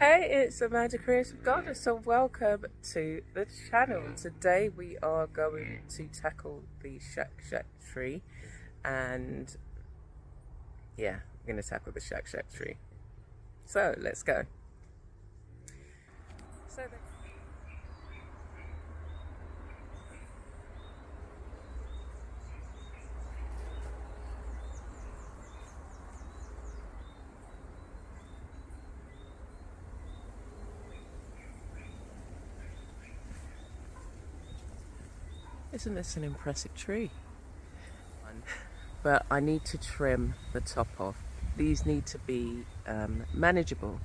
Hey, it's Amanda Creative Gardener, so welcome to the channel. Today we are going to tackle the Shack tree, and yeah, we're going to tackle the Shack tree. So let's go. So isn't this an impressive tree? But I need to trim the top off. These need to be manageable,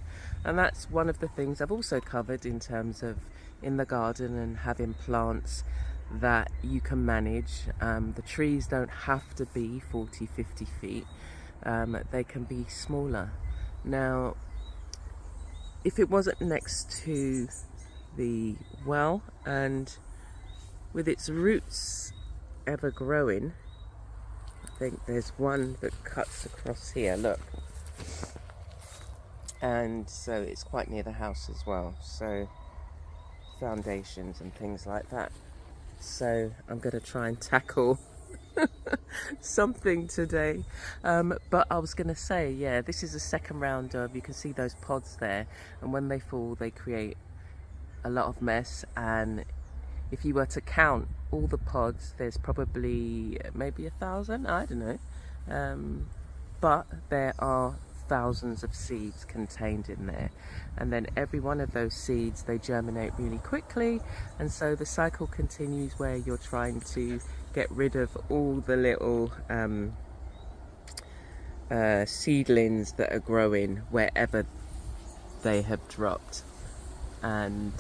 and that's one of the things I've also covered in terms of in the garden and having plants that you can manage. The trees don't have to be 40-50 feet. They can be smaller. Now, if it wasn't next to the well and with its roots ever growing, I think there's one that cuts across here, look, and so it's quite near the house as well, so foundations and things like that. So I'm going to try and tackle something today, but I was going to say, yeah, this is a second round of, you can see those pods there, and when they fall they create a lot of mess, and if you were to count all the pods, there's probably maybe 1,000, I don't know, but there are thousands of seeds contained in there, and then every one of those seeds, they germinate really quickly, and so the cycle continues where you're trying to get rid of all the little seedlings that are growing wherever they have dropped. And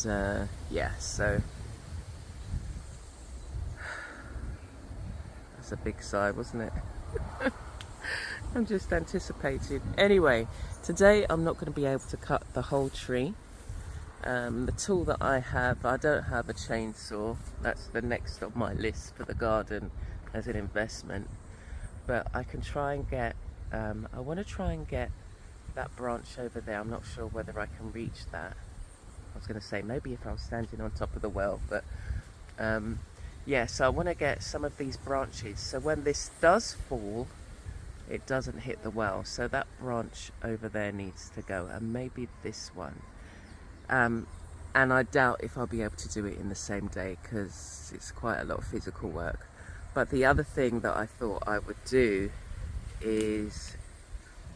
yeah, so that's a big sigh, wasn't it? I'm just anticipating. Anyway, today I'm not going to be able to cut the whole tree. The tool that I have, I don't have a chainsaw. That's the next on my list for the garden as an investment. But I can try and get, I want to try and get that branch over there. I'm not sure whether I can reach that. I was going to say maybe if I was standing on top of the well, but yeah, so I want to get some of these branches so when this does fall, it doesn't hit the well. So that branch over there needs to go, and maybe this one. And I doubt if I'll be able to do it in the same day because it's quite a lot of physical work. But the other thing that I thought I would do is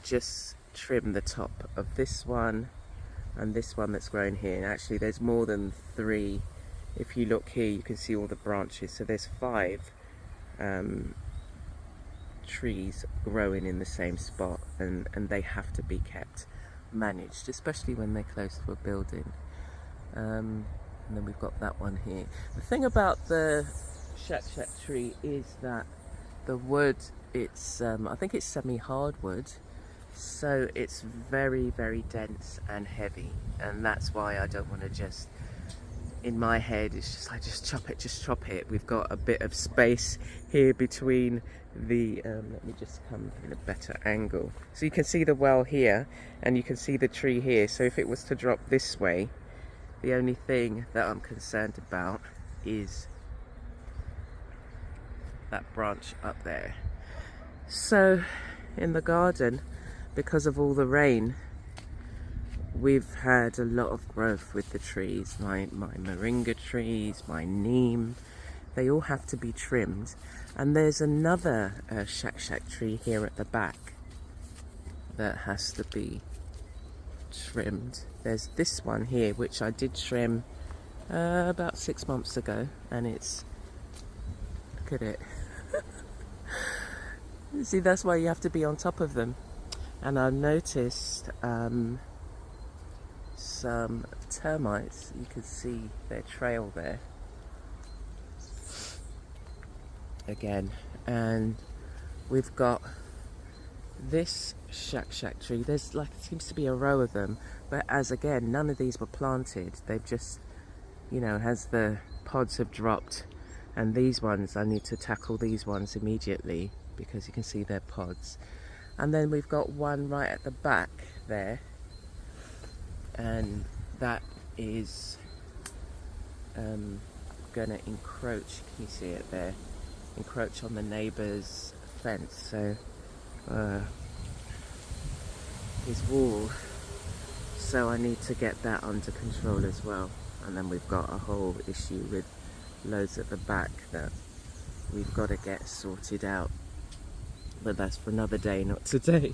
just trim the top of this one and this one that's grown here. And actually there's more than 3. If you look here, you can see all the branches. So there's 5 trees growing in the same spot, and they have to be kept managed, especially when they're close to a building. And then we've got that one here. The thing about the shack tree is that the wood, it's I think it's semi-hardwood, so it's very, very dense and heavy, and that's why I don't want to just, in my head it's just like just chop it. We've got a bit of space here between the let me just come in a better angle so you can see the well here and you can see the tree here. So if it was to drop this way, the only thing that I'm concerned about is that branch up there. So in the garden, because of all the rain, we've had a lot of growth with the trees. My moringa trees, my neem, they all have to be trimmed. And there's another shack tree here at the back that has to be trimmed. There's this one here which I did trim about 6 months ago, and it's, look at it. See, that's why you have to be on top of them. And I've noticed some termites. You can see their trail there again, and we've got this shack tree. There's like, it seems to be a row of them, but as again, none of these were planted. They've just, you know, as the pods have dropped, and these ones, I need to tackle these ones immediately because you can see their pods. And then we've got one right at the back there, and that is gonna encroach, can you see it there, encroach on the neighbour's fence, so his wall, so I need to get that under control as well. And then we've got a whole issue with loads at the back that we've got to get sorted out, but that's for another day, not today.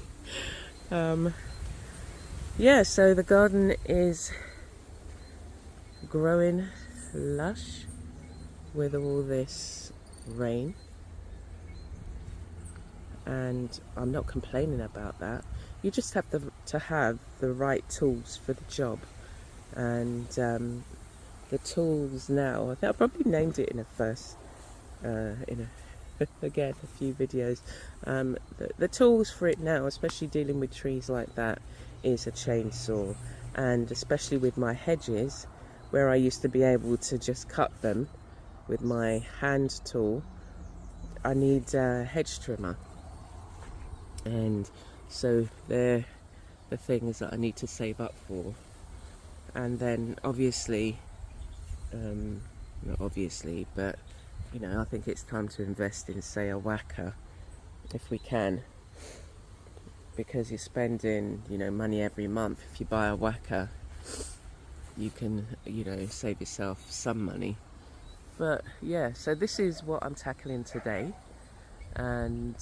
Yeah, so the garden is growing lush with all this rain, and I'm not complaining about that. You just have to have the right tools for the job, and the tools now, I think I probably named it in a again a few videos. The tools for it now, especially dealing with trees like that, is a chainsaw, and especially with my hedges, where I used to be able to just cut them with my hand tool, I need a hedge trimmer, and so they're the things that I need to save up for. And then obviously, not obviously, but you know, I think it's time to invest in, say, a whacker if we can, because you're spending, you know, money every month. If you buy a whacker, you can, you know, save yourself some money. But yeah, so this is what I'm tackling today, and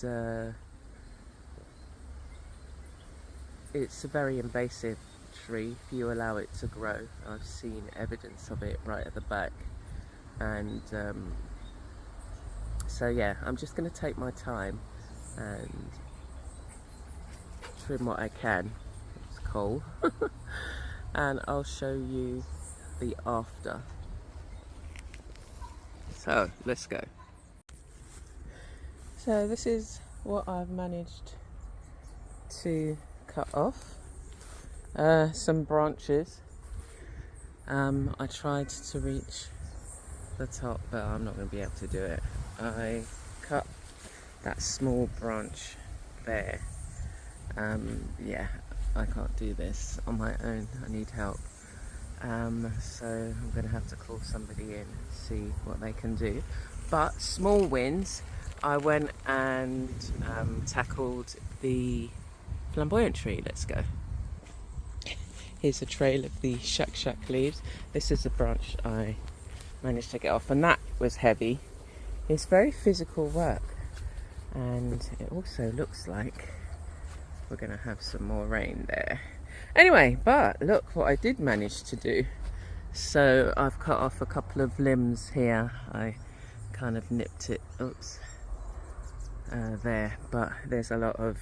it's a very invasive tree if you allow it to grow. I've seen evidence of it right at the back, and so yeah, I'm just going to take my time and trim what I can. It's cold. And I'll show you the after. So let's go. So this is what I've managed to cut off. Some branches. I tried to reach the top, but I'm not going to be able to do it. I cut that small branch there. Yeah, I can't do this on my own. I need help. So I'm going to have to call somebody in and see what they can do. But small wins. I went and tackled the flamboyant tree. Let's go. Here's a trail of the shuck leaves. This is the branch I managed to get off, and that was heavy. It's very physical work, and it also looks like we're going to have some more rain there. Anyway, but look what I did manage to do. So I've cut off a couple of limbs here. I kind of nipped it, there, but there's a lot of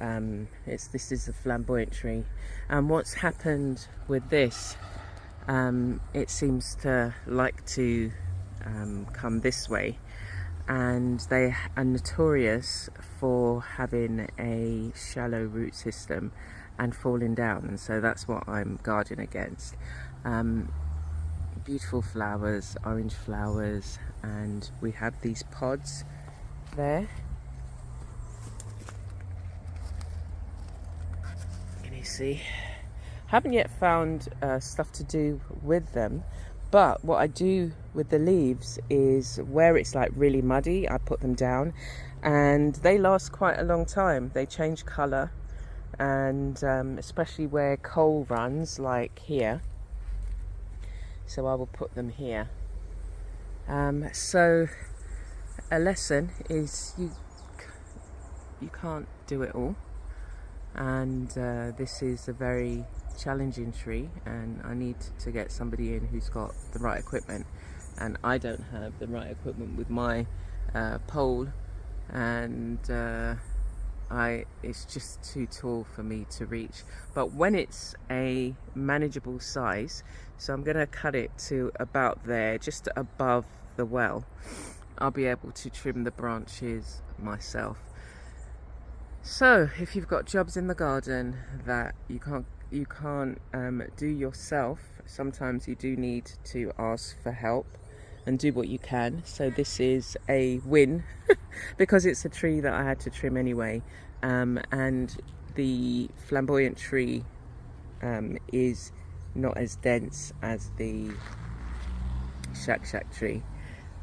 this is a flamboyant tree, and what's happened with this, it seems to like to come this way, and they are notorious for having a shallow root system and falling down, and so that's what I'm guarding against. Beautiful flowers, orange flowers, and we have these pods there. Can you see? Haven't yet found stuff to do with them, but what I do with the leaves is, where it's like really muddy, I put them down, and they last quite a long time. They change colour, and especially where coal runs, like here, so I will put them here. So a lesson is you can't do it all, and this is a very challenging tree, and I need to get somebody in who's got the right equipment, and I don't have the right equipment with my pole, and it's just too tall for me to reach. But when it's a manageable size, so I'm going to cut it to about there, just above the well, I'll be able to trim the branches myself. So if you've got jobs in the garden that you can't do yourself, sometimes you do need to ask for help and do what you can. So this is a win because it's a tree that I had to trim anyway, and the flamboyant tree is not as dense as the shak tree,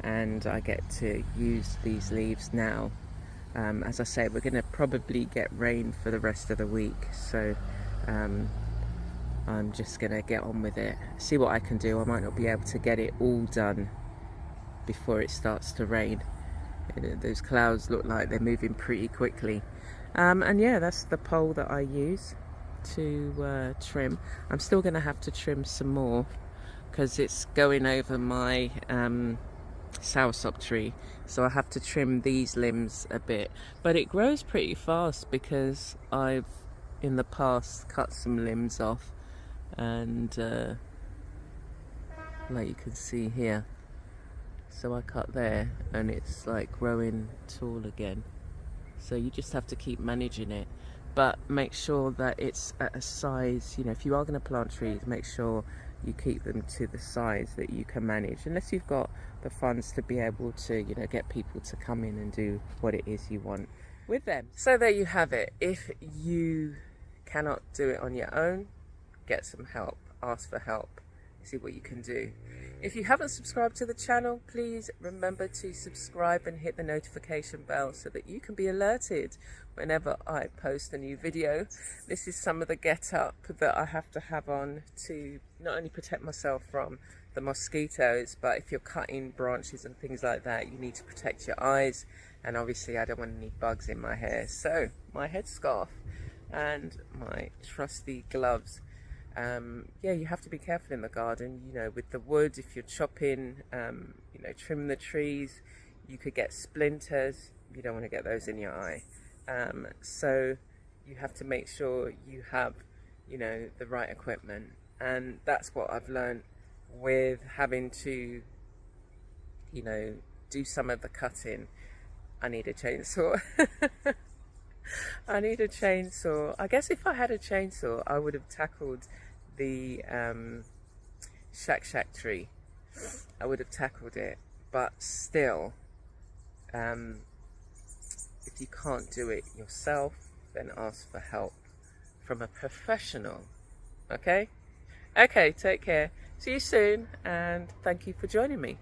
and I get to use these leaves now. As I say, we're going to probably get rain for the rest of the week, so I'm just going to get on with it, see what I can do. I might not be able to get it all done before it starts to rain. Those clouds look like they're moving pretty quickly. And yeah, that's the pole that I use to trim. I'm still going to have to trim some more because it's going over my soursop tree, so I have to trim these limbs a bit, but it grows pretty fast because I've in the past cut some limbs off, and like you can see here, so I cut there and it's like growing tall again. So you just have to keep managing it, but make sure that it's at a size, you know, if you are going to plant trees, make sure you keep them to the size that you can manage, unless you've got the funds to be able to, you know, get people to come in and do what it is you want with them. So there you have it. If you cannot do it on your own, get some help, ask for help, see what you can do. If you haven't subscribed to the channel, please remember to subscribe and hit the notification bell so that you can be alerted whenever I post a new video. This is some of the get up that I have to have on to not only protect myself from the mosquitoes, but if you're cutting branches and things like that, you need to protect your eyes, and obviously I don't want any bugs in my hair. So my headscarf and my trusty gloves. Yeah, you have to be careful in the garden, you know, with the wood. If you're chopping, you know, trim the trees, you could get splinters. You don't want to get those in your eye. So you have to make sure you have, you know, the right equipment, and that's what I've learned with having to, you know, do some of the cutting. I need a chainsaw. I need a chainsaw. I guess if I had a chainsaw, I would have tackled the shak tree. I would have tackled it, but still, if you can't do it yourself, then ask for help from a professional. Okay? Okay, take care. See you soon, and thank you for joining me.